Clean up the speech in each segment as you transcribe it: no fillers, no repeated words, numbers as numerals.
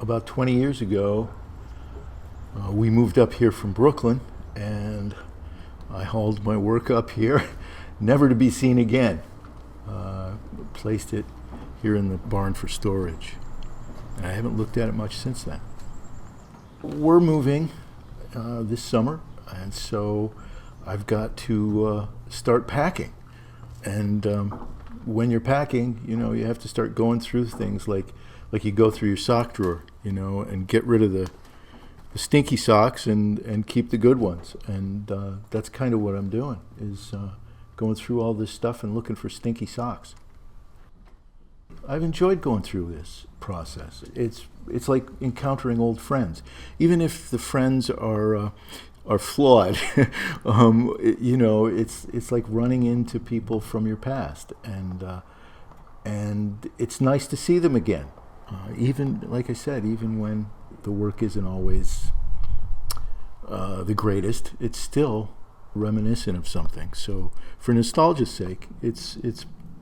about 20 years ago, we moved up here from Brooklyn, and I hauled my work up here, never to be seen again. Placed it here in the barn for storage. And I haven't looked at it much since then. We're moving this summer, and so I've got to start packing. And when you're packing, you have to start going through things like you go through your sock drawer, and get rid of the stinky socks and keep the good ones. And that's kind of what I'm doing, is going through all this stuff and looking for stinky socks. I've enjoyed going through this process. It's like encountering old friends, even if the friends are flawed. It's like running into people from your past, and it's nice to see them again. Even, like I said, even when the work isn't always the greatest, it's still reminiscent of something. So, for nostalgia's sake, it's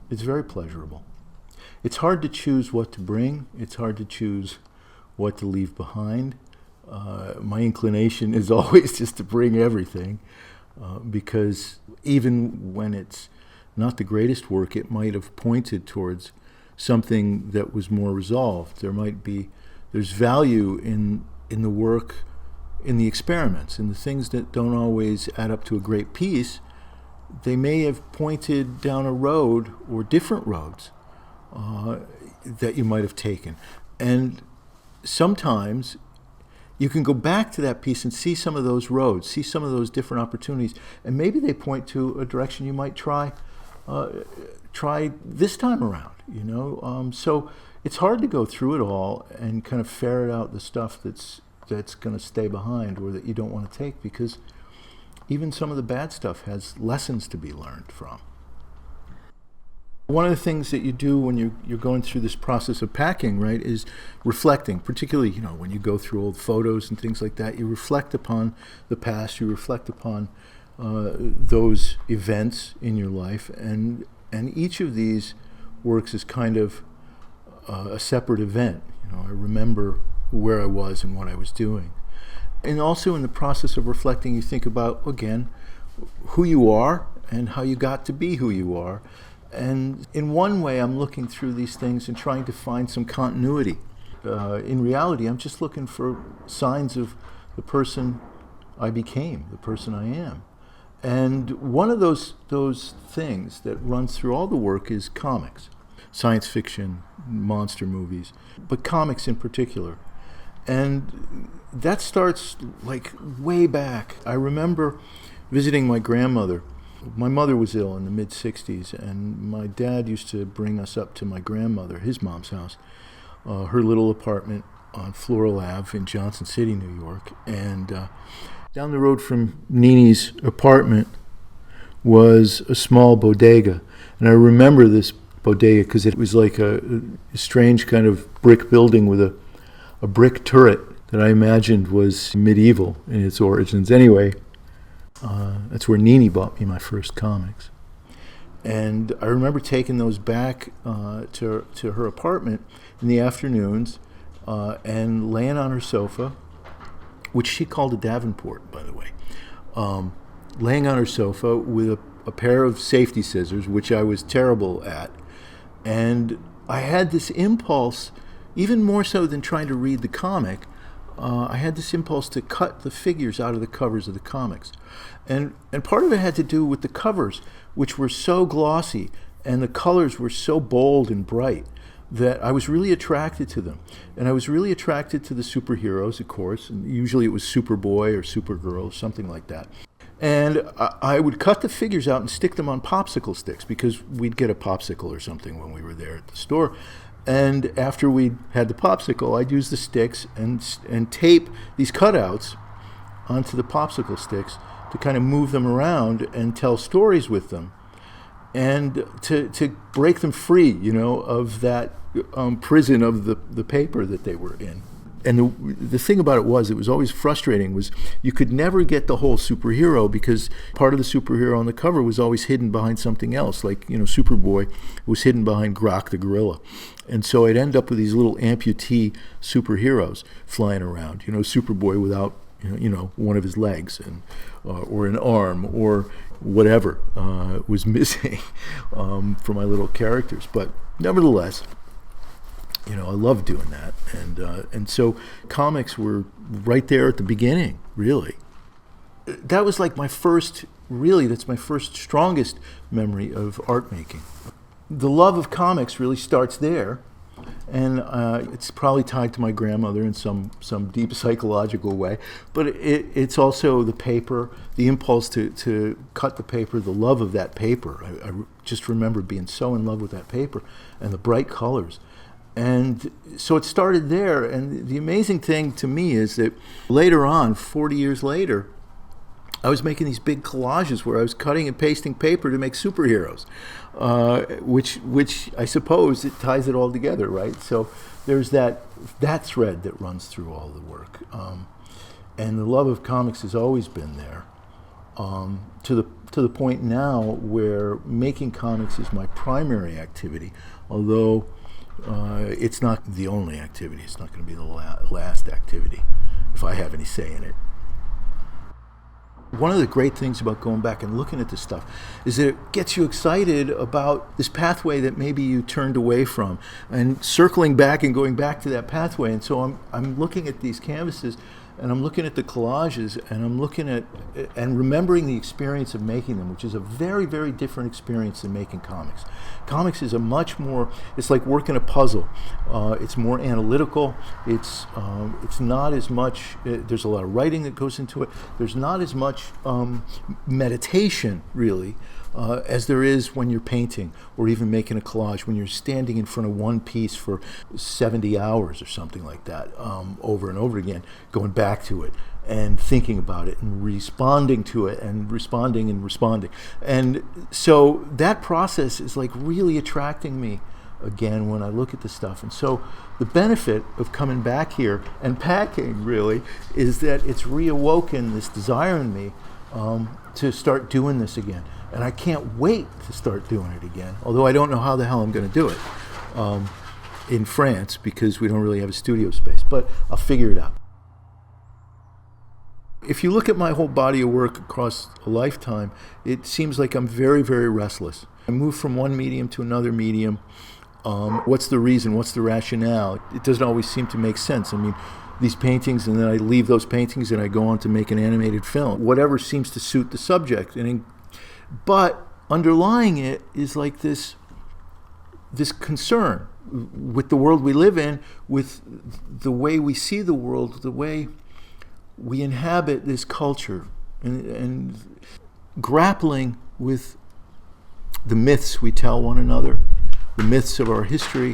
very pleasurable. It's hard to choose what to bring. It's hard to choose what to leave behind. My inclination is always just to bring everything, because even when it's not the greatest work, it might have pointed towards something that was more resolved. There's value in the work, in the experiments, in the things that don't always add up to a great piece. They may have pointed down a road or different roads that you might have taken. And sometimes you can go back to that piece and see some of those roads, see some of those different opportunities, and maybe they point to a direction you might try this time around. So it's hard to go through it all and kind of ferret out the stuff that's going to stay behind or that you don't want to take, because even some of the bad stuff has lessons to be learned from. One of the things that you do when you're going through this process of packing, right, is reflecting. Particularly, when you go through old photos and things like that, you reflect upon the past, you reflect upon those events in your life, and each of these works as kind of a separate event. I remember where I was and what I was doing. And also in the process of reflecting, you think about, again, who you are and how you got to be who you are. And in one way, I'm looking through these things and trying to find some continuity. In reality, I'm just looking for signs of the person I became, the person I am. And one of those things that runs through all the work is comics, science fiction, monster movies, but comics in particular. And that starts like way back. I remember visiting my grandmother. My mother was ill in the mid-'60s, and my dad used to bring us up to my grandmother, his mom's house, her little apartment on Floral Ave in Johnson City, New York. And down the road from Nini's apartment was a small bodega. And I remember this bodega because it was like a strange kind of brick building with a brick turret that I imagined was medieval in its origins. Anyway, that's where Nini bought me my first comics. And I remember taking those back to her apartment in the afternoons and laying on her sofa, which she called a Davenport, by the way, laying on her sofa with a pair of safety scissors, which I was terrible at. And I had this impulse, even more so than trying to read the comic, I had this impulse to cut the figures out of the covers of the comics. And part of it had to do with the covers, which were so glossy and the colors were so bold and bright that I was really attracted to them. And I was really attracted to the superheroes, of course, and usually it was Superboy or Supergirl or something like that. And I would cut the figures out and stick them on popsicle sticks, because we'd get a popsicle or something when we were there at the store. And after we had the popsicle, I'd use the sticks and tape these cutouts onto the popsicle sticks to kind of move them around and tell stories with them, and to break them free, of that prison of the paper that they were in. And the thing about it was always frustrating, was you could never get the whole superhero, because part of the superhero on the cover was always hidden behind something else. Like, Superboy was hidden behind Grok the gorilla. And so I'd end up with these little amputee superheroes flying around, Superboy without, one of his legs, and or an arm, or whatever was missing for my little characters. But nevertheless, I love doing that, and so comics were right there at the beginning. Really, that was like my first. Really, that's my first strongest memory of art making. The love of comics really starts there, and it's probably tied to my grandmother in some deep psychological way. But it's also the paper, the impulse to cut the paper, the love of that paper. I just remember being so in love with that paper and the bright colors. And so it started there. And the amazing thing to me is that later on, 40 years later, I was making these big collages where I was cutting and pasting paper to make superheroes, which I suppose it ties it all together, right? So there's that thread that runs through all the work. And the love of comics has always been there, to the point now where making comics is my primary activity, although it's not the only activity. It's not going to be the last activity, if I have any say in it. One of the great things about going back and looking at this stuff is that it gets you excited about this pathway that maybe you turned away from, and circling back and going back to that pathway. And so I'm looking at these canvases, and I'm looking at the collages, and I'm looking at and remembering the experience of making them, which is a very, very different experience than making comics. Comics is it's like working a puzzle. It's more analytical. It's not as much, there's a lot of writing that goes into it. There's not as much meditation, really, as there is when you're painting or even making a collage, when you're standing in front of one piece for 70 hours or something like that, over and over again, going back to it and thinking about it and responding to it and responding. And so that process is like really attracting me again when I look at the stuff. And so the benefit of coming back here and packing, really, is that it's reawoken this desire in me to start doing this again. And I can't wait to start doing it again, although I don't know how the hell I'm going to do it in France, because we don't really have a studio space, but I'll figure it out. If you look at my whole body of work across a lifetime, it seems like I'm very, very restless. I move from one medium to another medium. What's the reason? What's the rationale? It doesn't always seem to make sense. I mean, these paintings, and then I leave those paintings and I go on to make an animated film. Whatever seems to suit the subject. But underlying it is like this concern with the world we live in, with the way we see the world, the way we inhabit this culture, and grappling with the myths we tell one another, the myths of our history,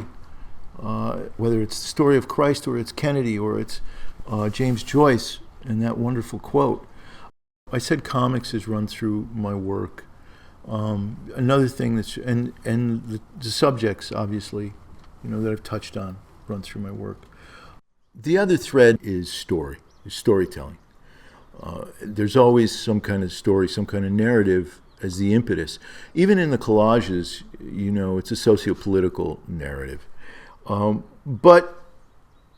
whether it's the story of Christ or it's Kennedy or it's James Joyce and that wonderful quote. I said comics has run through my work. Another thing and the subjects, obviously, that I've touched on, run through my work. The other thread is storytelling. There's always some kind of story, some kind of narrative as the impetus. Even in the collages, it's a socio-political narrative. But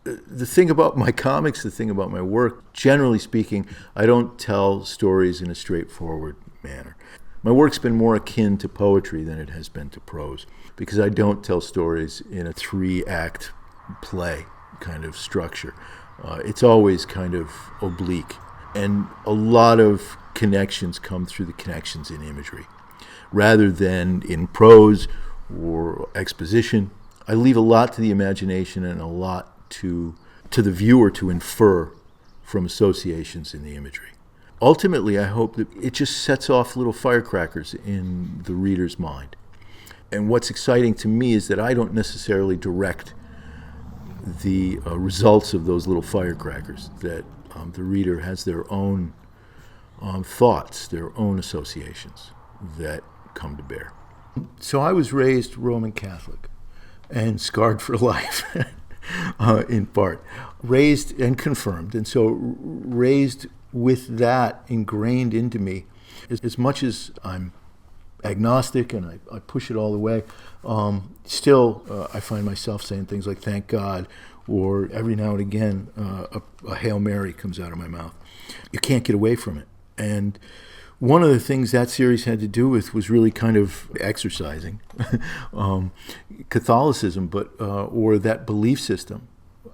the thing about my comics, the thing about my work, generally speaking, I don't tell stories in a straightforward manner. My work's been more akin to poetry than it has been to prose, because I don't tell stories in a 3-act play kind of structure. It's always kind of oblique, and a lot of connections come through the connections in imagery, rather than in prose or exposition. I leave a lot to the imagination and a lot to the viewer to infer from associations in the imagery. Ultimately, I hope that it just sets off little firecrackers in the reader's mind. And what's exciting to me is that I don't necessarily direct the results of those little firecrackers, that the reader has their own thoughts, their own associations that come to bear. So I was raised Roman Catholic and scarred for life. in part, raised and confirmed. And so raised with that ingrained into me, as much as I'm agnostic and I push it all the way, still I find myself saying things like thank God, or every now and again a Hail Mary comes out of my mouth. You can't get away from it. And one of the things that series had to do with was really kind of exercising Catholicism, or that belief system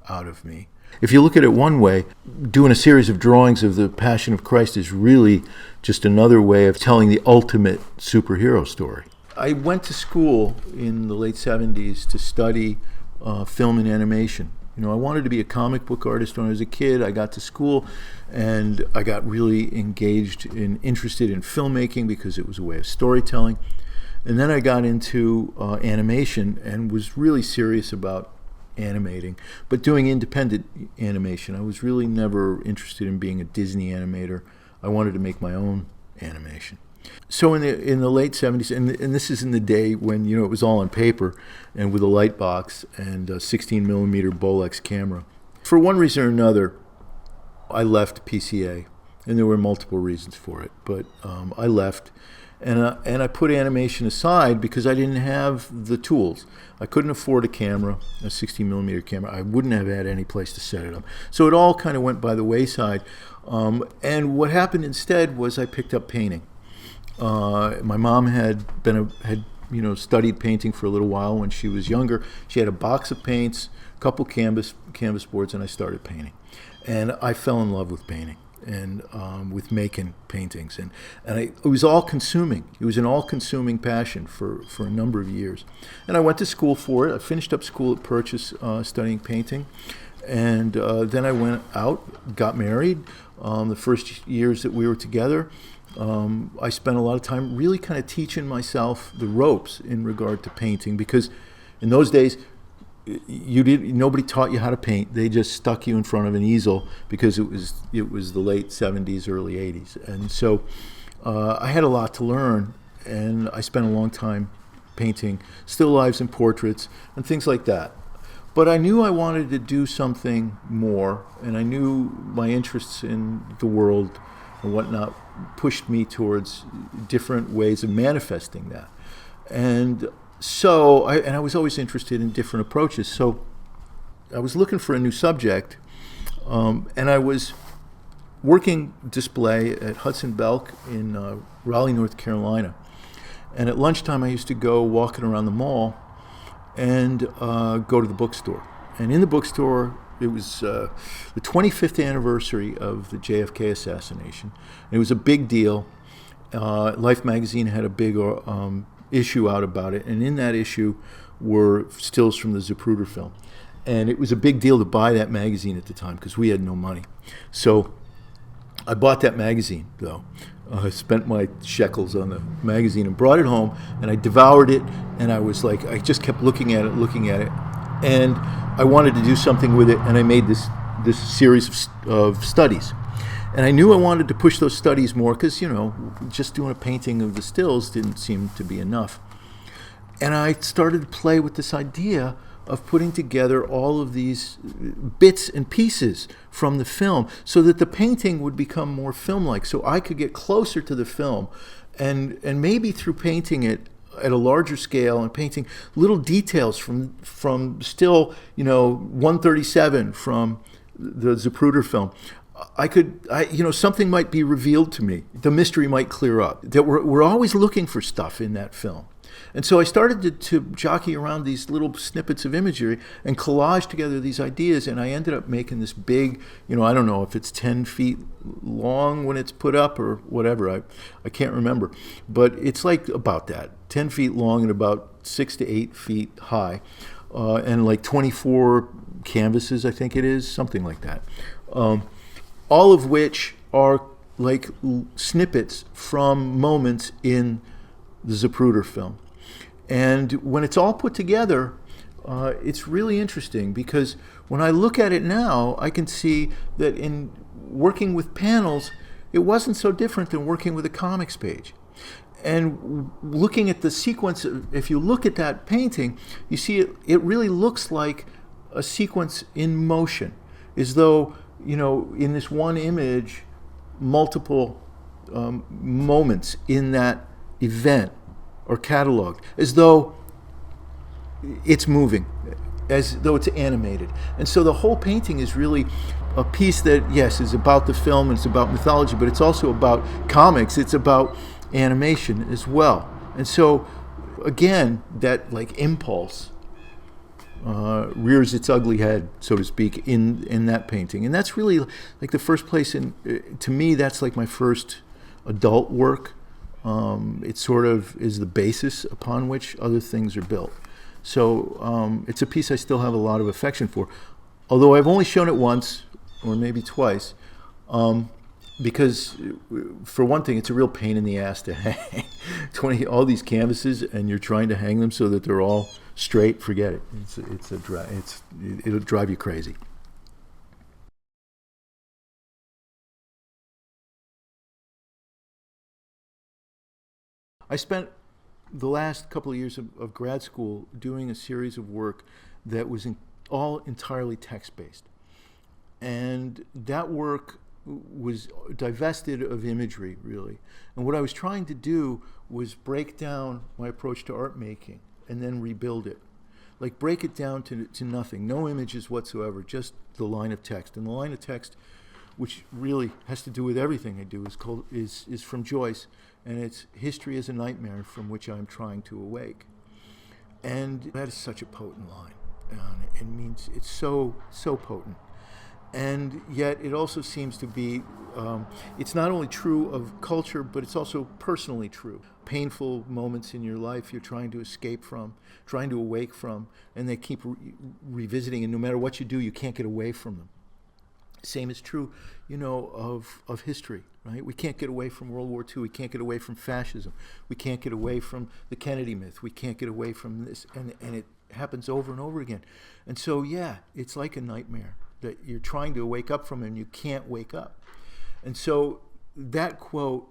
out of me. If you look at it one way, doing a series of drawings of the Passion of Christ is really just another way of telling the ultimate superhero story. I went to school in the late 70s to study film and animation. You know, I wanted to be a comic book artist when I was a kid. I got to school and I got really engaged and interested in filmmaking because it was a way of storytelling. And then I got into animation and was really serious about animating, but doing independent animation. I was really never interested in being a Disney animator. I wanted to make my own animation. So in the late 70s, and this is in the day when, you know, it was all on paper and with a light box and a 16 millimeter Bolex camera. For one reason or another, I left PCA, and there were multiple reasons for it, but I left. And I put animation aside because I didn't have the tools. I couldn't afford a camera, a 16 millimeter camera. I wouldn't have had any place to set it up. So it all kind of went by the wayside. And what happened instead was I picked up painting. My mom had studied painting for a little while when she was younger. She had a box of paints, a couple canvas boards, and I started painting. And I fell in love with painting and with making paintings, and it was all consuming. It was an all-consuming passion for a number of years. And I went to school for it. I finished up school at Purchase studying painting, and then I went out, got married. The first years that we were together, I spent a lot of time really kind of teaching myself the ropes in regard to painting, because in those days, nobody taught you how to paint. They just stuck you in front of an easel because it was the late 70s, early 80s. And so I had a lot to learn, and I spent a long time painting still lifes and portraits and things like that. But I knew I wanted to do something more, and I knew my interests in the world and whatnot pushed me towards different ways of manifesting that. And so, I was always interested in different approaches. So I was looking for a new subject, and I was working display at Hudson Belk in Raleigh, North Carolina. And at lunchtime, I used to go walking around the mall and go to the bookstore. And in the bookstore, it was the 25th anniversary of the JFK assassination. It was a big deal. Life magazine had a big issue out about it, and in that issue were stills from the Zapruder film. And it was a big deal to buy that magazine at the time because we had no money. So I bought that magazine, though. I spent my shekels on the magazine and brought it home, and I devoured it, and I was like, I just kept looking at it, and I wanted to do something with it, and I made this series of studies. And I knew I wanted to push those studies more because, you know, just doing a painting of the stills didn't seem to be enough. And I started to play with this idea of putting together all of these bits and pieces from the film so that the painting would become more film-like, so I could get closer to the film. And maybe through painting it at a larger scale and painting little details from still, 137 from the Zapruder film, something might be revealed to me. The mystery might clear up. That we're always looking for stuff in that film. And so I started to jockey around these little snippets of imagery and collage together these ideas, and I ended up making this big, I don't know if it's 10 feet long when it's put up or whatever, I can't remember. But it's like about that, 10 feet long and about 6 to 8 feet high, and like 24 canvases, I think it is, something like that. All of which are like snippets from moments in the Zapruder film. And when it's all put together, it's really interesting because when I look at it now, I can see that in working with panels, it wasn't so different than working with a comics page. And looking at the sequence, if you look at that painting, you see it really looks like a sequence in motion, as though, in this one image, multiple moments in that event are cataloged, as though it's moving, as though it's animated. And so the whole painting is really a piece that, yes, is about the film and it's about mythology, but it's also about comics, it's about animation as well. And so, again, that like impulse rears its ugly head, so to speak, in that painting. And that's really like the first place, to me, that's like my first adult work. It sort of is the basis upon which other things are built. So it's a piece I still have a lot of affection for, although I've only shown it once or maybe twice, because for one thing, it's a real pain in the ass to hang all these canvases, and you're trying to hang them so that they're all straight. Forget it. It'll drive you crazy. I spent the last couple of years of grad school doing a series of work that was all entirely text-based. And that work was divested of imagery, really. And what I was trying to do was break down my approach to art making and then rebuild it. Like break it down to nothing, no images whatsoever, just the line of text. And the line of text, which really has to do with everything I do, is from Joyce, and it's "History is a nightmare from which I'm trying to awake." And that is such a potent line. It means it's so potent. And yet it also seems to be, it's not only true of culture, but it's also personally true. Painful moments in your life you're trying to escape from, trying to awake from, and they keep revisiting, and no matter what you do, you can't get away from them. Same is true, of history, right? We can't get away from World War II. We can't get away from fascism. We can't get away from the Kennedy myth. We can't get away from this, and it happens over and over again. And so, yeah, it's like a nightmare that you're trying to wake up from and you can't wake up. And so that quote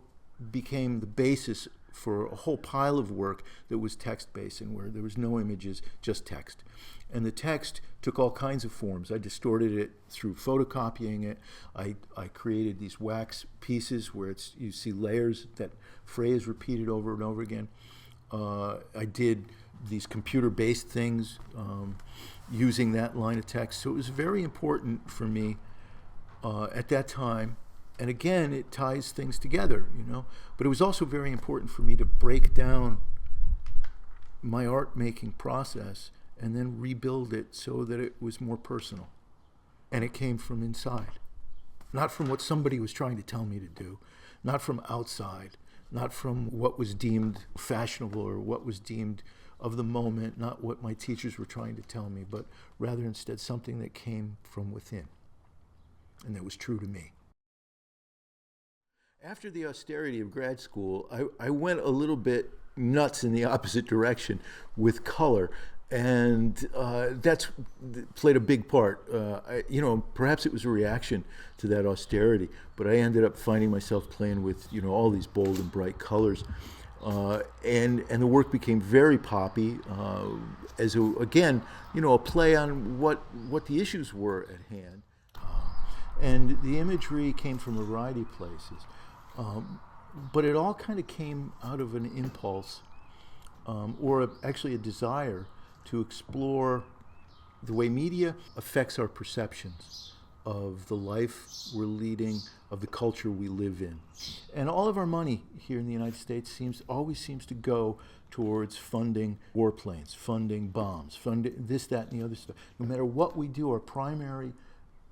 became the basis for a whole pile of work that was text-based and where there was no images, just text. And the text took all kinds of forms. I distorted it through photocopying it. I created these wax pieces where you see layers that phrase repeated over and over again. I did these computer-based things using that line of text. So it was very important for me at that time. And again, it ties things together, But it was also very important for me to break down my art-making process and then rebuild it so that it was more personal. And it came from inside. Not from what somebody was trying to tell me to do, not from outside, not from what was deemed fashionable or what was deemed of the moment, not what my teachers were trying to tell me, but rather instead something that came from within and that was true to me. After the austerity of grad school, I went a little bit nuts in the opposite direction with color, and that's played a big part. Perhaps it was a reaction to that austerity, but I ended up finding myself playing with all these bold and bright colors. And the work became very poppy, as a play on what the issues were at hand. And the imagery came from a variety of places. But it all kind of came out of an impulse, or actually a desire to explore the way media affects our perceptions of the life we're leading, of the culture we live in. And all of our money here in the United States always seems to go towards funding warplanes, funding bombs, funding this, that, and the other stuff. No matter what we do, our primary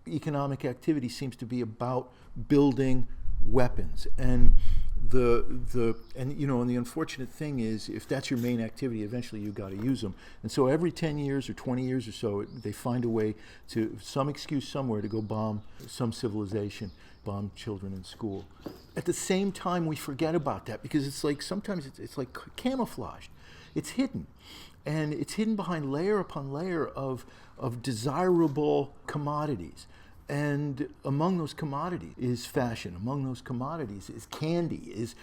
economic activity seems to be about building weapons. And the unfortunate thing is, if that's your main activity, eventually you've got to use them. And so every 10 years or 20 years or so, they find a way some excuse somewhere to go bomb some civilization, bomb children in school. At the same time, we forget about that because it's like sometimes it's like camouflaged. It's hidden. And it's hidden behind layer upon layer of desirable commodities. And among those commodities is fashion. Among those commodities is candy, is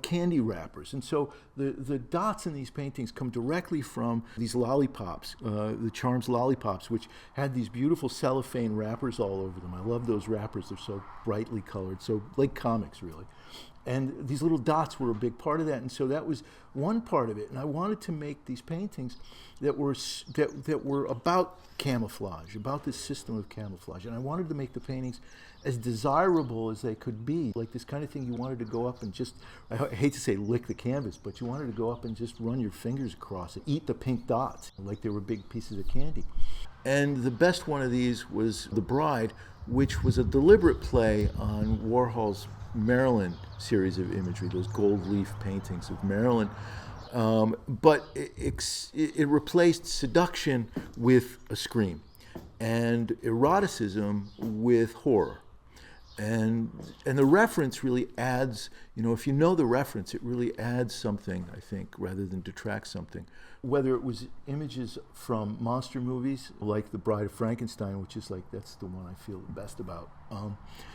candy wrappers. And so the dots in these paintings come directly from these lollipops, the Charms lollipops, which had these beautiful cellophane wrappers all over them. I love those wrappers. They're so brightly colored, so like comics, really. And these little dots were a big part of that. And so that was one part of it. And I wanted to make these paintings that were about camouflage, about this system of camouflage. And I wanted to make the paintings as desirable as they could be, like this kind of thing you wanted to go up and just, I hate to say lick the canvas, but you wanted to go up and just run your fingers across it, eat the pink dots like they were big pieces of candy. And the best one of these was The Bride, which was a deliberate play on Warhol's Marilyn series of imagery, those gold leaf paintings of Marilyn. But it replaced seduction with a scream and eroticism with horror. And the reference really adds, if you know the reference, it really adds something, I think, rather than detracts something. Whether it was images from monster movies, like The Bride of Frankenstein, which is that's the one I feel the best about,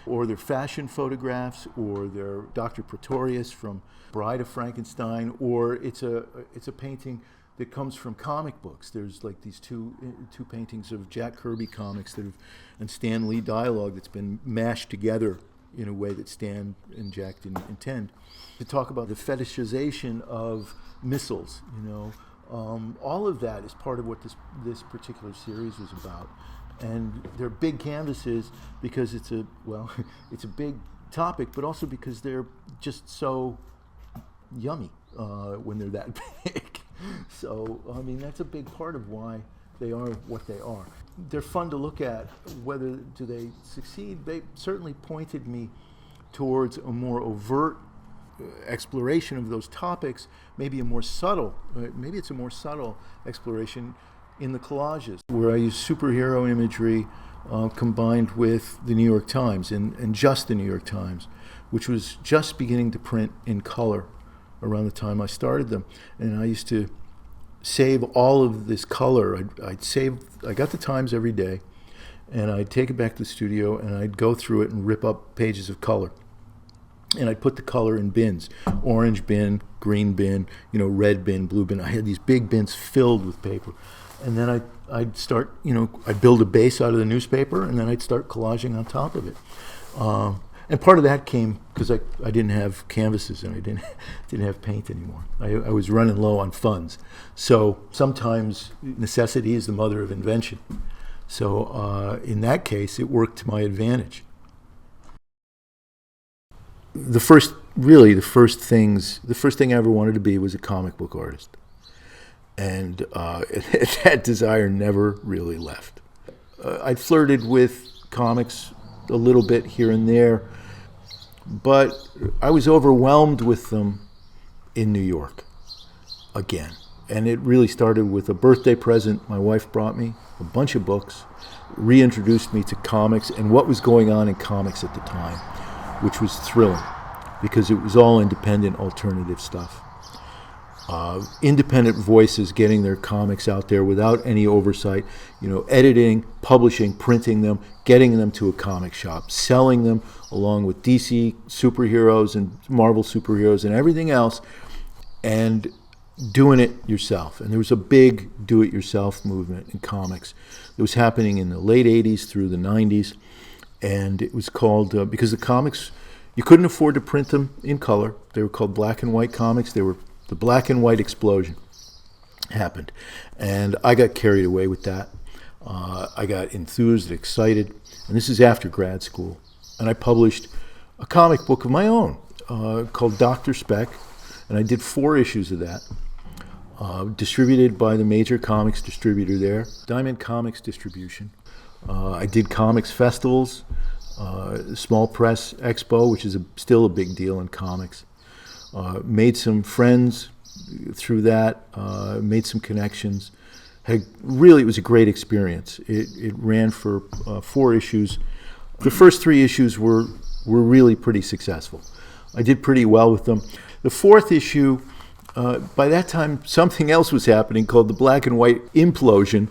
or their fashion photographs, or their Dr. Pretorius from Bride of Frankenstein, or it's a painting that comes from comic books. There's these two paintings of Jack Kirby comics and Stan Lee dialogue that's been mashed together in a way that Stan and Jack didn't intend, to talk about the fetishization of missiles. All of that is part of what this particular series was about. And they're big canvases because it's a big topic, but also because they're just so yummy when they're that big. So, that's a big part of why they are what they are. They're fun to look at. Whether do they succeed, they certainly pointed me towards a more overt exploration of those topics, maybe it's a more subtle exploration in the collages, where I use superhero imagery combined with the New York Times, and just the New York Times, which was just beginning to print in color around the time I started them. And I used to save all of this color. I got the Times every day, and I'd take it back to the studio, and I'd go through it and rip up pages of color. And I'd put the color in bins: orange bin, green bin, red bin, blue bin. I had these big bins filled with paper. And then I'd start, I'd build a base out of the newspaper, and then I'd start collaging on top of it. And part of that came because I didn't have canvases, and I didn't have paint anymore. I was running low on funds. So sometimes necessity is the mother of invention. So in that case, it worked to my advantage. The first thing I ever wanted to be was a comic book artist. And that desire never really left. I flirted with comics a little bit here and there, but I was overwhelmed with them in New York again. And it really started with a birthday present my wife brought me, a bunch of books, reintroduced me to comics and what was going on in comics at the time, which was thrilling because it was all independent, alternative stuff. Independent voices getting their comics out there without any oversight, editing, publishing, printing them, getting them to a comic shop, selling them along with DC superheroes and Marvel superheroes and everything else, and doing it yourself. And there was a big do-it-yourself movement in comics that was happening in the late 80s through the 90s, and it was called, because the comics, you couldn't afford to print them in color. They were called black and white comics. The black and white explosion happened, and I got carried away with that. I got enthused, excited, and this is after grad school, and I published a comic book of my own called Dr. Speck, and I did 4 issues of that, distributed by the major comics distributor there, Diamond Comics Distribution. I did comics festivals, Small Press Expo, which is still a big deal in comics. Made some friends through that, made some connections. It was a great experience. It ran for 4 issues. The first 3 issues were really pretty successful. I did pretty well with them. The 4th issue By that time, something else was happening called the black and white implosion.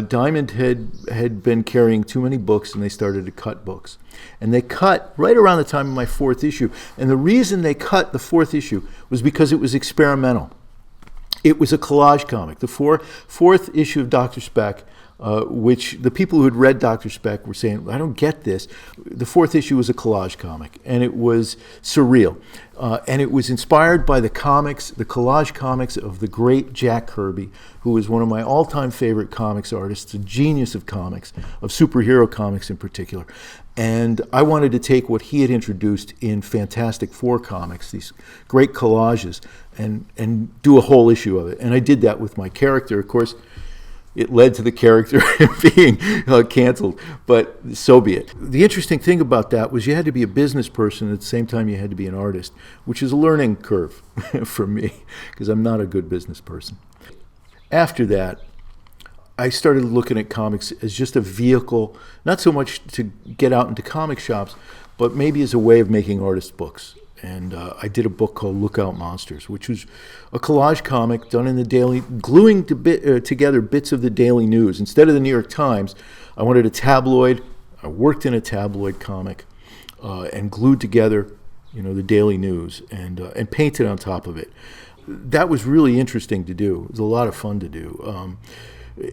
Diamond had been carrying too many books, and they started to cut books. And they cut right around the time of my fourth issue. And the reason they cut the fourth issue was because it was experimental. It was a collage comic. The fourth issue of Dr. Speck, which the people who had read Dr. Speck were saying, I don't get this. The fourth issue was a collage comic, and it was surreal. And it was inspired by the comics, the collage comics of the great Jack Kirby, who is one of my all-time favorite comics artists, a genius of comics, of superhero comics in particular. And I wanted to take what he had introduced in Fantastic Four comics, these great collages, and do a whole issue of it. And I did that with my character. Of course, it led to the character being canceled, but so be it. The interesting thing about that was you had to be a business person at the same time you had to be an artist, which is a learning curve for me, because I'm not a good business person. After that, I started looking at comics as just a vehicle, not so much to get out into comic shops, but maybe as a way of making artist books. And I did a book called Lookout Monsters, which was a collage comic done in the daily, gluing together bits of the Daily News. Instead of the New York Times, I wanted a tabloid. I worked in a tabloid comic and glued together, the Daily News and painted on top of it. That was really interesting to do. It was a lot of fun to do.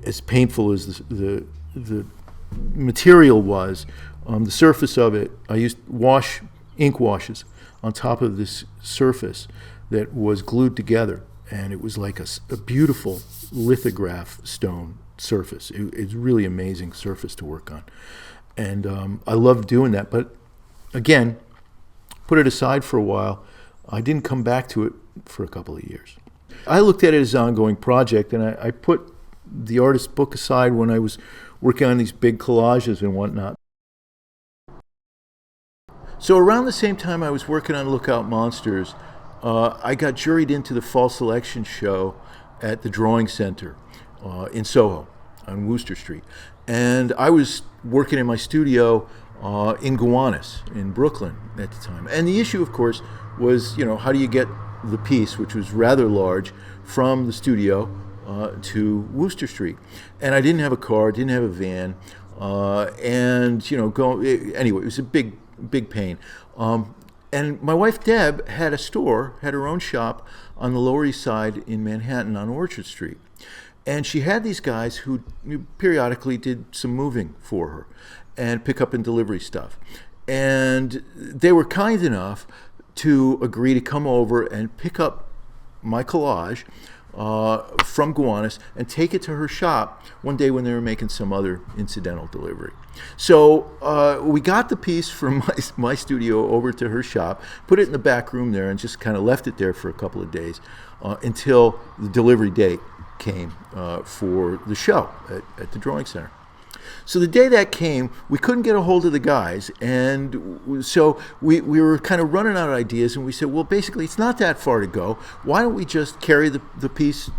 As painful as the material was, the surface of it, I used ink washes on top of this surface that was glued together, and it was like a beautiful lithograph stone surface. It's really amazing surface to work on, and I loved doing that. But again, put it aside for a while. I didn't come back to it for a couple of years. I looked at it as an ongoing project, and I put the artist book aside when I was working on these big collages and whatnot. So around the same time I was working on Lookout Monsters, I got juried into the fall selection show at the Drawing Center in Soho on Wooster Street. And I was working in my studio in Gowanus in Brooklyn at the time. And the issue, of course, was, how do you get the piece, which was rather large, from the studio to Wooster Street. And I didn't have a car, didn't have a van, anyway, it was a big pain. And my wife Deb had her own shop on the Lower East Side in Manhattan on Orchard Street. And she had these guys who periodically did some moving for her and pick up and delivery stuff. And they were kind enough to agree to come over and pick up my collage from Gowanus and take it to her shop one day when they were making some other incidental delivery. So we got the piece from my studio over to her shop, put it in the back room there, and just kind of left it there for a couple of days until the delivery date came for the show at the Drawing Center. So the day that came, we couldn't get a hold of the guys, and so we were kind of running out of ideas, and we said, well, basically, it's not that far to go. Why don't we just carry the piece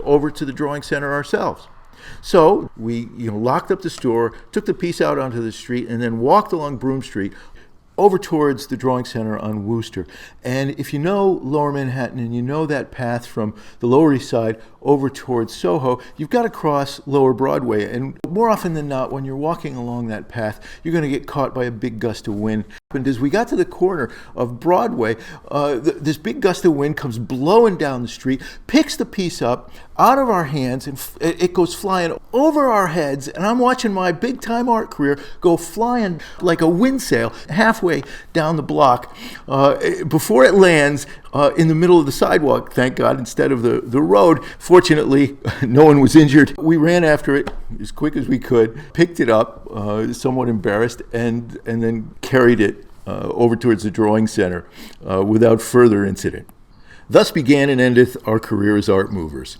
over to the Drawing Center ourselves? So we locked up the store, took the piece out onto the street, and then walked along Broome Street over towards the Drawing Center on Wooster. And if you know Lower Manhattan and you know that path from the Lower East Side over towards Soho, you've got to cross Lower Broadway. And more often than not, when you're walking along that path, you're going to get caught by a big gust of wind. And as we got to the corner of Broadway, this big gust of wind comes blowing down the street, picks the piece up out of our hands, and it goes flying over our heads. And I'm watching my big-time art career go flying like a wind sail halfway down the block before it lands in the middle of the sidewalk, thank God, instead of the road. Fortunately, no one was injured. We ran after it as quick as we could, picked it up, somewhat embarrassed, and then carried it over towards the Drawing Center without further incident. Thus began and endeth our career as art movers.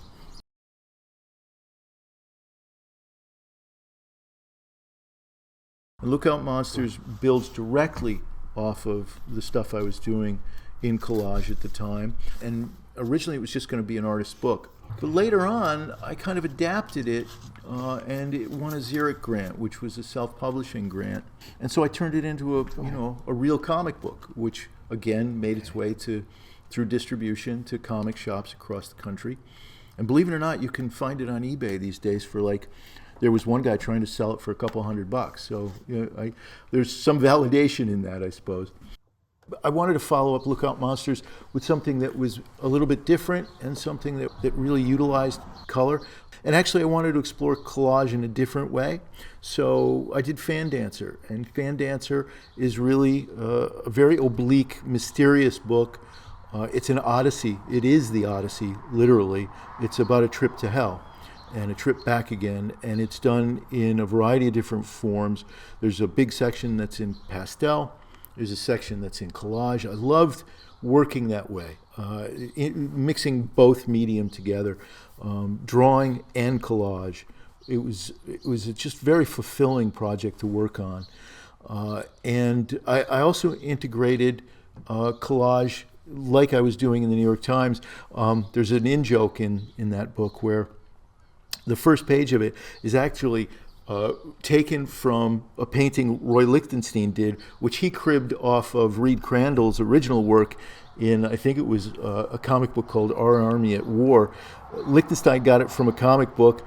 Lookout Monsters builds directly off of the stuff I was doing in collage at the time, and originally it was just going to be an artist's book. But later on, I kind of adapted it, and it won a Xeric grant, which was a self-publishing grant, and so I turned it into a real comic book, which again made its way to through distribution to comic shops across the country. And believe it or not, you can find it on eBay these days for like, there was one guy trying to sell it for a couple $100. So there's some validation in that, I suppose. I wanted to follow up Lookout Monsters with something that was a little bit different and something that really utilized color. And actually, I wanted to explore collage in a different way. So I did Fan Dancer. And Fan Dancer is really a very oblique, mysterious book. It's an odyssey. It is the Odyssey, literally. It's about a trip to hell and a trip back again. And it's done in a variety of different forms. There's a big section that's in pastel. There's a section that's in collage. I loved working that way, mixing both medium together, drawing and collage. It was a just very fulfilling project to work on. And I also integrated collage like I was doing in the New York Times. There's an in-joke in that book where the first page of it is actually taken from a painting Roy Lichtenstein did, which he cribbed off of Reed Crandall's original work in, I think it was a comic book called Our Army at War. Lichtenstein got it from a comic book,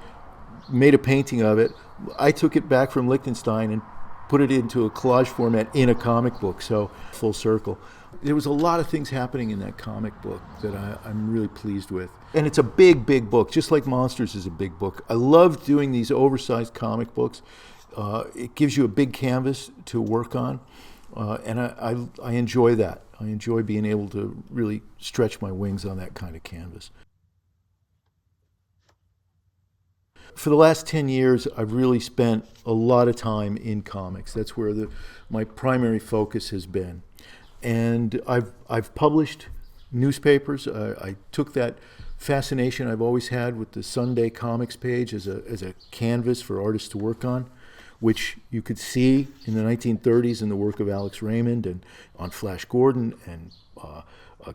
made a painting of it. I took it back from Lichtenstein and put it into a collage format in a comic book, so full circle. There was a lot of things happening in that comic book that I'm really pleased with. And it's a big, big book, just like Monsters is a big book. I love doing these oversized comic books. It gives you a big canvas to work on, and I enjoy that. I enjoy being able to really stretch my wings on that kind of canvas. For the last 10 years, I've really spent a lot of time in comics. That's where my primary focus has been. And I've published newspapers. I took that fascination I've always had with the Sunday Comics page as a canvas for artists to work on, which you could see in the 1930s in the work of Alex Raymond and on Flash Gordon and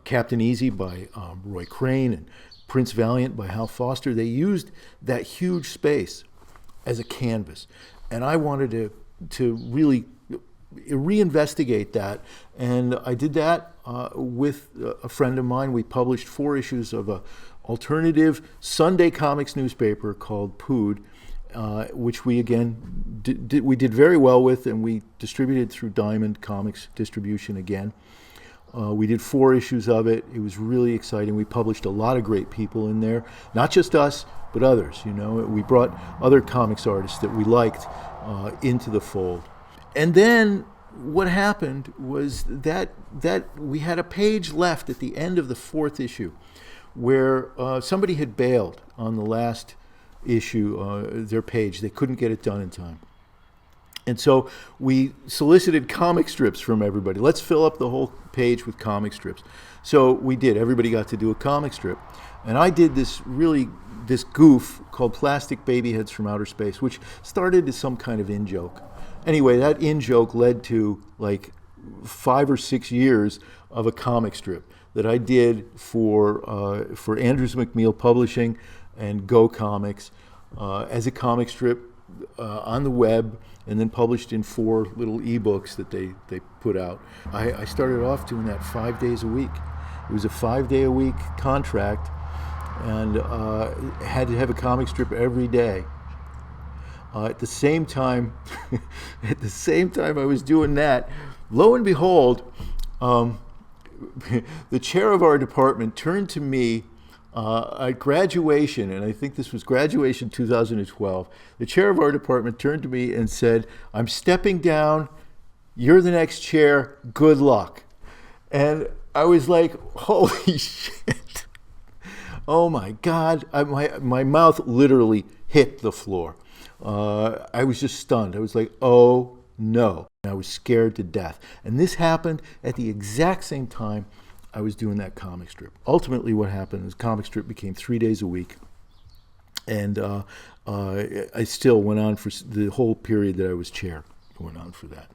Captain Easy by Roy Crane and Prince Valiant by Hal Foster. They used that huge space as a canvas. And I wanted to really reinvestigate that, and I did that with a friend of mine. We published 4 issues of an alternative Sunday comics newspaper called Pood, which we again did very well with, and we distributed through Diamond Comics distribution again. We did 4 issues of it. It was really exciting. We published a lot of great people in there, not just us, but others. We brought other comics artists that we liked into the fold. And then what happened was that we had a page left at the end of the 4th issue where somebody had bailed on the last issue, their page. They couldn't get it done in time. And so we solicited comic strips from everybody. Let's fill up the whole page with comic strips. So we did. Everybody got to do a comic strip. And I did this goof called Plastic Baby Heads from Outer Space, which started as some kind of in-joke. Anyway, that in-joke led to like 5 or 6 years of a comic strip that I did for Andrews McMeel Publishing and Go Comics as a comic strip on the web, and then published in 4 little ebooks that they put out. I started off doing that 5 days a week. It was a 5-day-a-week contract, and had to have a comic strip every day. At the same time, I was doing that, lo and behold, the chair of our department turned to me at graduation, and I think this was graduation 2012. The chair of our department turned to me and said, "I'm stepping down. You're the next chair. Good luck." And I was like, "Holy shit! Oh my God!" My mouth literally hit the floor. I was just stunned. I was like, oh no. I was scared to death. And this happened at the exact same time I was doing that comic strip. Ultimately what happened is comic strip became 3 days a week. And I still went on for the whole period that I was chair. I went on for that.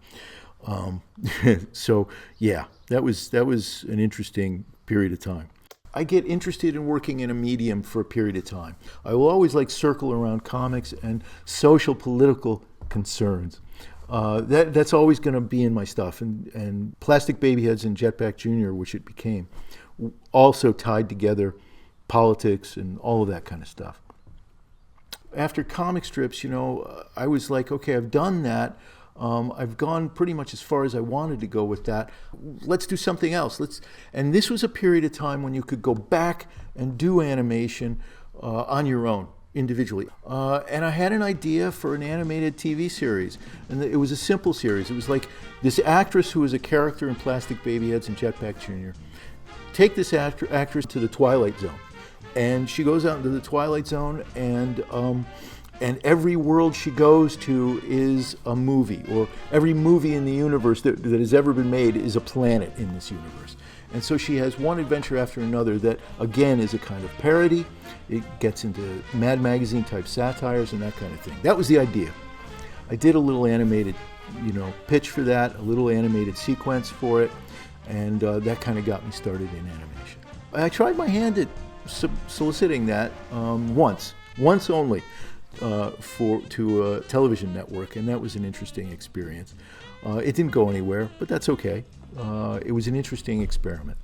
So yeah, that was an interesting period of time. I get interested in working in a medium for a period of time. I will always circle around comics and social political concerns. That's always going to be in my stuff. And Plastic Babyheads and Jetpack Jr., which it became, also tied together politics and all of that kind of stuff. After comic strips, I was like, okay, I've done that. I've gone pretty much as far as I wanted to go with that. Let's do something else. And this was a period of time when you could go back and do animation on your own, individually. And I had an idea for an animated TV series. And it was a simple series. It was like this actress who was a character in Plastic Babyheads and Jetpack Jr. Take this actress to the Twilight Zone. And she goes out into the Twilight Zone, and every world she goes to is a movie, or every movie in the universe that has ever been made is a planet in this universe. And so she has one adventure after another that, again, is a kind of parody. It gets into Mad Magazine type satires and that kind of thing. That was the idea. I did a little animated, pitch for that, a little animated sequence for it, and that kind of got me started in animation. I tried my hand at soliciting that once only, to a television network, and that was an interesting experience. It didn't go anywhere, but that's okay. It was an interesting experiment.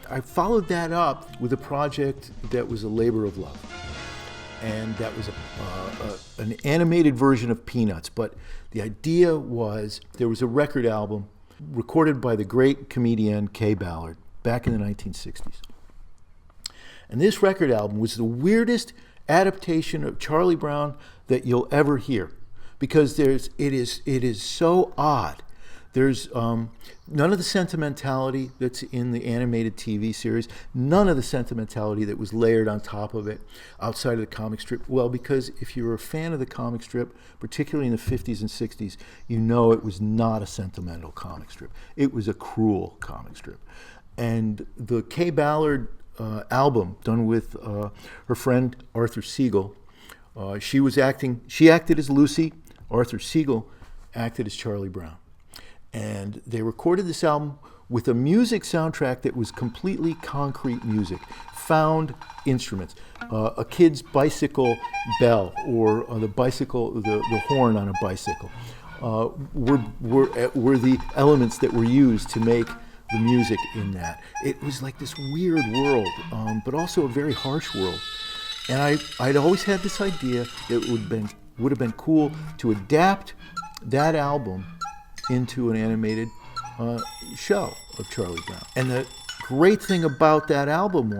I followed that up with a project that was a labor of love, and that was an animated version of Peanuts. But the idea was there was a record album recorded by the great comedian Kay Ballard back in the 1960s. And this record album was the weirdest adaptation of Charlie Brown that you'll ever hear, because it is so odd. There's none of the sentimentality that's in the animated TV series, none of the sentimentality that was layered on top of it outside of the comic strip. Well, because if you were a fan of the comic strip, particularly in the 50s and 60s, it was not a sentimental comic strip. It was a cruel comic strip. And the Kay Ballard album, done with her friend Arthur Siegel, she acted as Lucy, Arthur Siegel acted as Charlie Brown. And they recorded this album with a music soundtrack that was completely concrete music, found instruments, a kid's bicycle bell, or the horn on a bicycle, were the elements that were used to make the music in that. It was like this weird world, but also a very harsh world. And I'd always had this idea that it would have been cool to adapt that album into an animated show of Charlie Brown. And the great thing about that album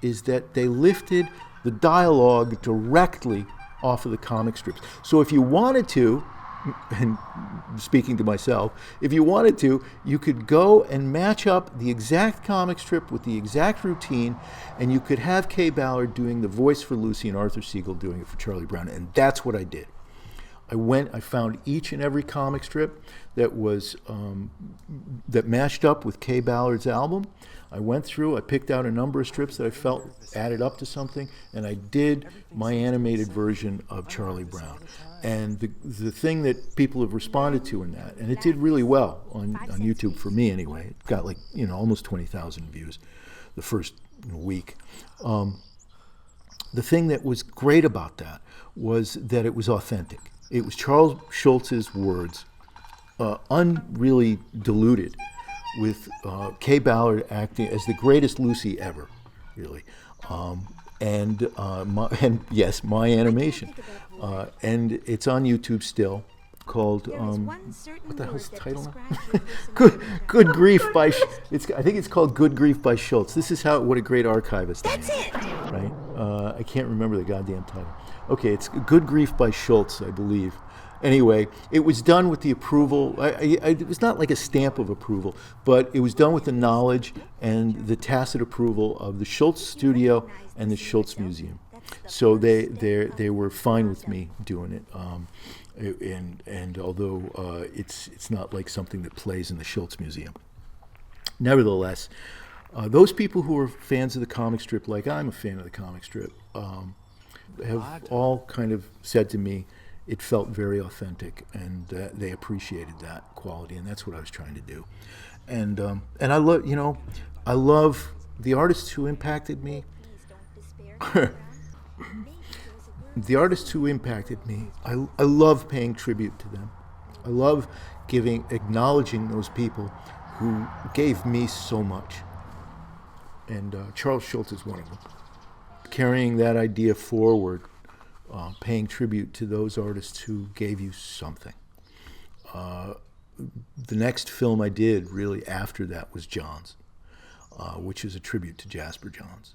is that they lifted the dialogue directly off of the comic strips. So if you wanted to, and speaking to myself, if you wanted to, you could go and match up the exact comic strip with the exact routine, and you could have Kay Ballard doing the voice for Lucy and Arthur Siegel doing it for Charlie Brown. And that's what I did. I found each and every comic strip that was that matched up with Kay Ballard's album. I went through, I picked out a number of strips that I felt added up to something, and I did my animated version of Charlie Brown. And the thing that people have responded to in that, and it did really well on YouTube for me anyway. It got almost 20,000 views the first week. The thing that was great about that was that it was authentic. It was Charles Schulz's words, unreally diluted, with Kay Ballard acting as the greatest Lucy ever, really, and yes, my animation, and it's on YouTube still, called what the hell's the title now? Good Grief by I think it's called Good Grief by Schulz. This is what a great archivist I am. That's it, right? I can't remember the goddamn title. Okay, it's Good Grief by Schulz, I believe. Anyway, it was done with the approval. It was not like a stamp of approval, but it was done with the knowledge and the tacit approval of the Schulz Studio and the Schulz Museum. So they were fine with me doing it. And although it's not like something that plays in the Schulz Museum. Nevertheless, those people who are fans of the comic strip, like I'm a fan of the comic strip, have all kind of said to me it felt very authentic, and they appreciated that quality, and that's what I was trying to do. And I love the artists who impacted me. the artists who impacted me, I love paying tribute to them. I love acknowledging those people who gave me so much. And Charles Schultz is one of them. Carrying that idea forward, paying tribute to those artists who gave you something. The next film I did really after that was Johns, which is a tribute to Jasper Johns.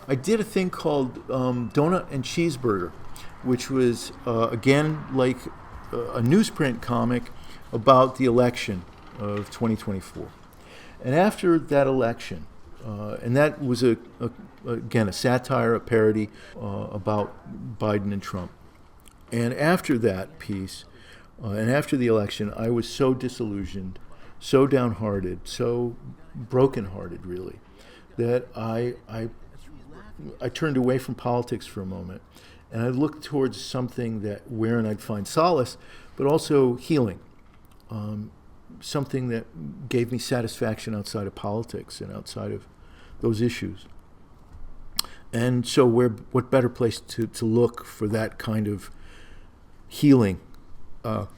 I did a thing called Donut and Cheeseburger, which was, again, like a newsprint comic about the election of 2024. And after that election, and that was, again, a satire, a parody about Biden and Trump. And after that piece, and after the election, I was so disillusioned, so downhearted, so brokenhearted, really, that I turned away from politics for a moment, and I looked towards something wherein I'd find solace, but also healing, something that gave me satisfaction outside of politics and outside of those issues. And so what better place to look for that kind of healing, but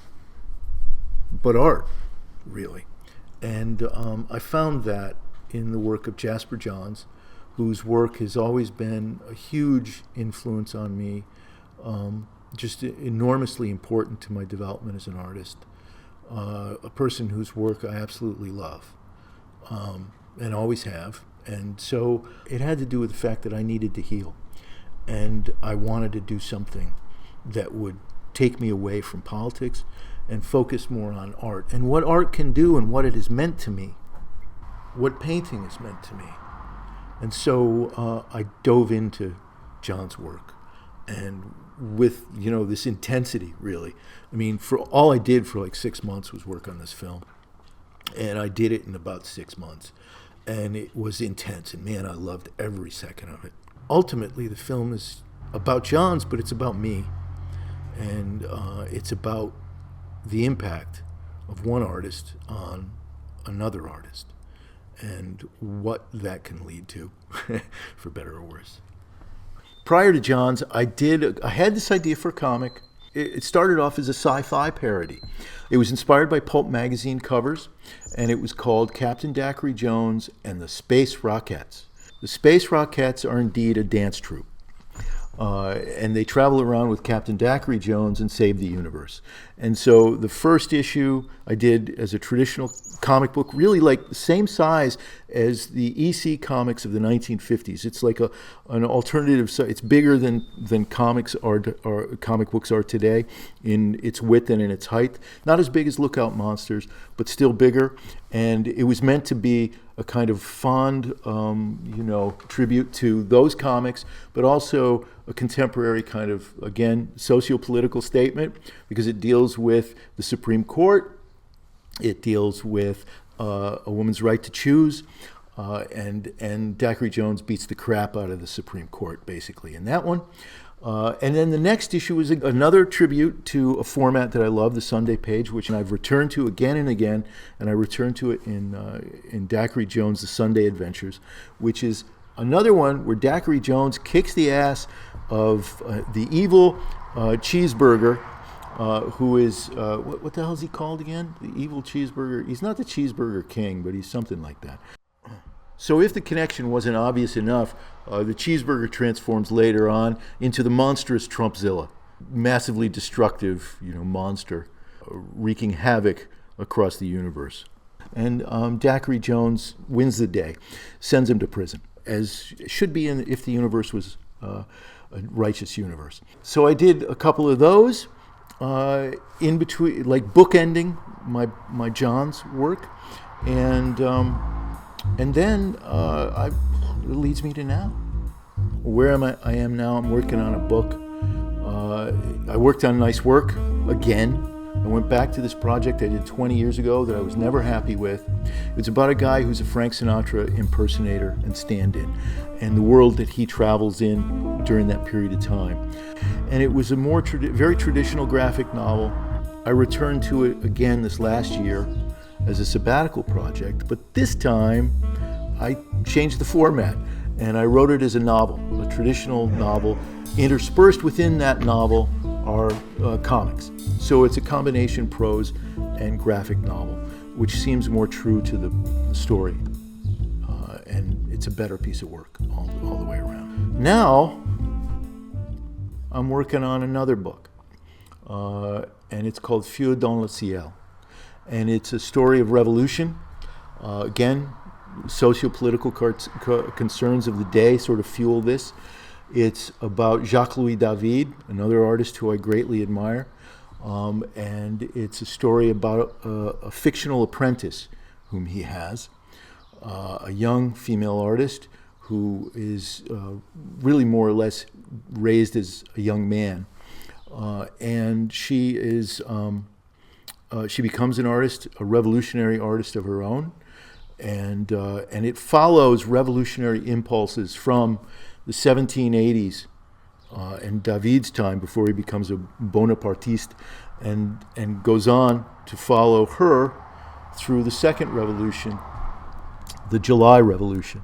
art, really. And I found that in the work of Jasper Johns, whose work has always been a huge influence on me, just enormously important to my development as an artist, a person whose work I absolutely love, and always have. And so it had to do with the fact that I needed to heal, and I wanted to do something that would take me away from politics and focus more on art, and what art can do and what it has meant to me, what painting has meant to me. And so I dove into John's work, and with, this intensity, really. I mean, for all I did for like 6 months was work on this film, and I did it in about 6 months, and it was intense, and man, I loved every second of it. Ultimately, the film is about Johns, but it's about me, and it's about the impact of one artist on another artist, and what that can lead to, for better or worse. Prior to Johns, I had this idea for a comic. It started off as a sci-fi parody. It was inspired by pulp magazine covers, and it was called Captain Daiquiri Jones and the Space Rockettes. The Space Rockettes are indeed a dance troupe. And they travel around with Captain Daiquiri Jones and save the universe. And so the first issue I did as a traditional comic book, really like the same size as the EC comics of the 1950s. It's like an alternative. It's bigger than comics or comic books are today in its width and in its height. Not as big as Lookout Monsters, but still bigger. And it was meant to be a kind of fond, tribute to those comics, but also a contemporary kind of, again, socio-political statement, because it deals with the Supreme Court, it deals with a woman's right to choose, and Daiquiri Jones beats the crap out of the Supreme Court, basically, in that one. And then the next issue is another tribute to a format that I love, the Sunday page, which I've returned to again and again, and I returned to it in Daiquiri Jones' The Sunday Adventures, which is another one where Daiquiri Jones kicks the ass of the evil cheeseburger, who is, what the hell is he called again? The evil cheeseburger. He's not the cheeseburger king, but he's something like that. So if the connection wasn't obvious enough, the cheeseburger transforms later on into the monstrous Trumpzilla, massively destructive, monster, wreaking havoc across the universe. And Daiquiri Jones wins the day, sends him to prison, as should be if the universe was a righteous universe. So I did a couple of those in between, like bookending my Johns work, and then it leads me to now. Where am I? I am now. I'm working on a book. I worked on Nice Work again, I went back to this project I did 20 years ago that I was never happy with. It's about a guy who's a Frank Sinatra impersonator and stand-in, and the world that he travels in during that period of time. And it was a more very traditional graphic novel. I returned to it again this last year as a sabbatical project, but this time I changed the format and I wrote it as a novel, a traditional novel. Interspersed within that novel are comics. So it's a combination prose and graphic novel, which seems more true to the story. And it's a better piece of work all the way around. Now, I'm working on another book, and it's called Feu dans le ciel. And it's a story of revolution. Again, socio-political concerns of the day sort of fuel this. It's about Jacques-Louis David, another artist who I greatly admire. And it's a story about a fictional apprentice whom he has, a young female artist who is really more or less raised as a young man. And she is, she becomes an artist, a revolutionary artist of her own. And it follows revolutionary impulses from the 1780s and David's time before he becomes a Bonapartiste, and goes on to follow her through the second revolution, the July Revolution,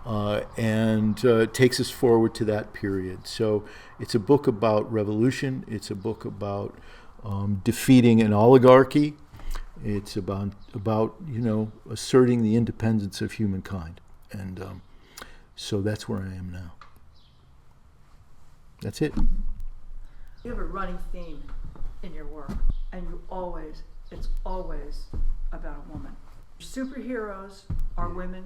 and takes us forward to that period. So it's a book about revolution. It's a book about defeating an oligarchy. It's about asserting the independence of humankind. And so that's where I am now. That's it. You have a running theme in your work, and it's always about a woman. Superheroes are women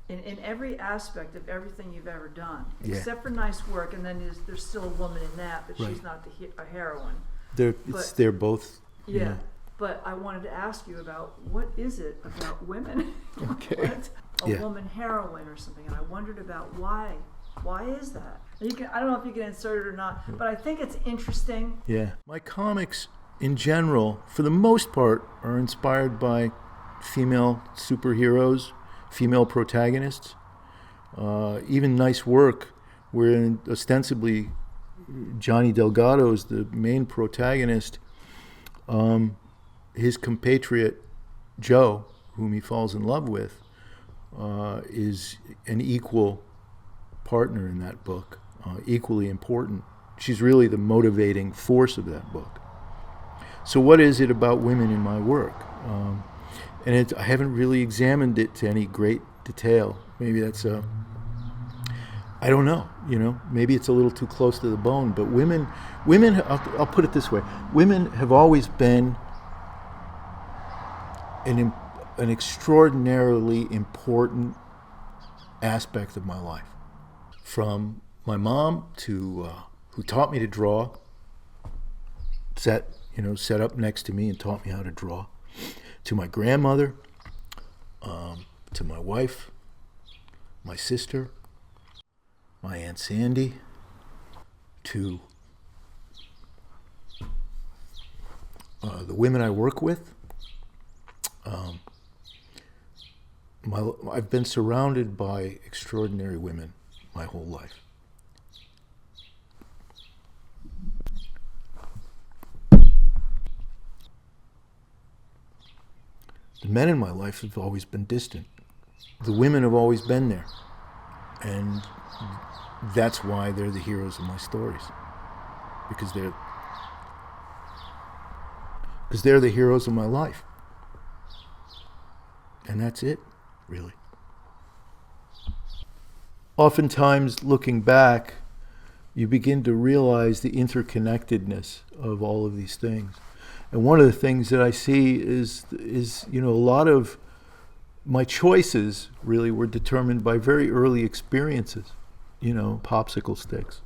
in every aspect of everything you've ever done, except for Nice Work, and then there's still a woman in that, but she's not a heroine. They're both. Yeah, but I wanted to ask you about what is it about women? Okay. A woman heroine or something, and I wondered about why. Why is that? I don't know if you can insert it or not, but I think it's interesting. Yeah. My comics, in general, for the most part, are inspired by female superheroes, female protagonists. Even Nice Work, where ostensibly Johnny Delgado is the main protagonist. His compatriot, Joe, whom he falls in love with, is an equal partner in that book, equally important. She's really the motivating force of that book. So what is it about women in my work? And I haven't really examined it to any great detail. Maybe that's I don't know, maybe it's a little too close to the bone, but women, I'll put it this way, women have always been an extraordinarily important aspect of my life. From my mom who taught me to draw, sat up next to me and taught me how to draw, to my grandmother, to my wife, my sister, my Aunt Sandy, to the women I work with. I've been surrounded by extraordinary women my whole life. The men in my life have always been distant. The women have always been there. And that's why they're the heroes of my stories. Because they're the heroes of my life. And that's it, really. Oftentimes, looking back, you begin to realize the interconnectedness of all of these things. And one of the things that I see is a lot of my choices really were determined by very early experiences, popsicle sticks.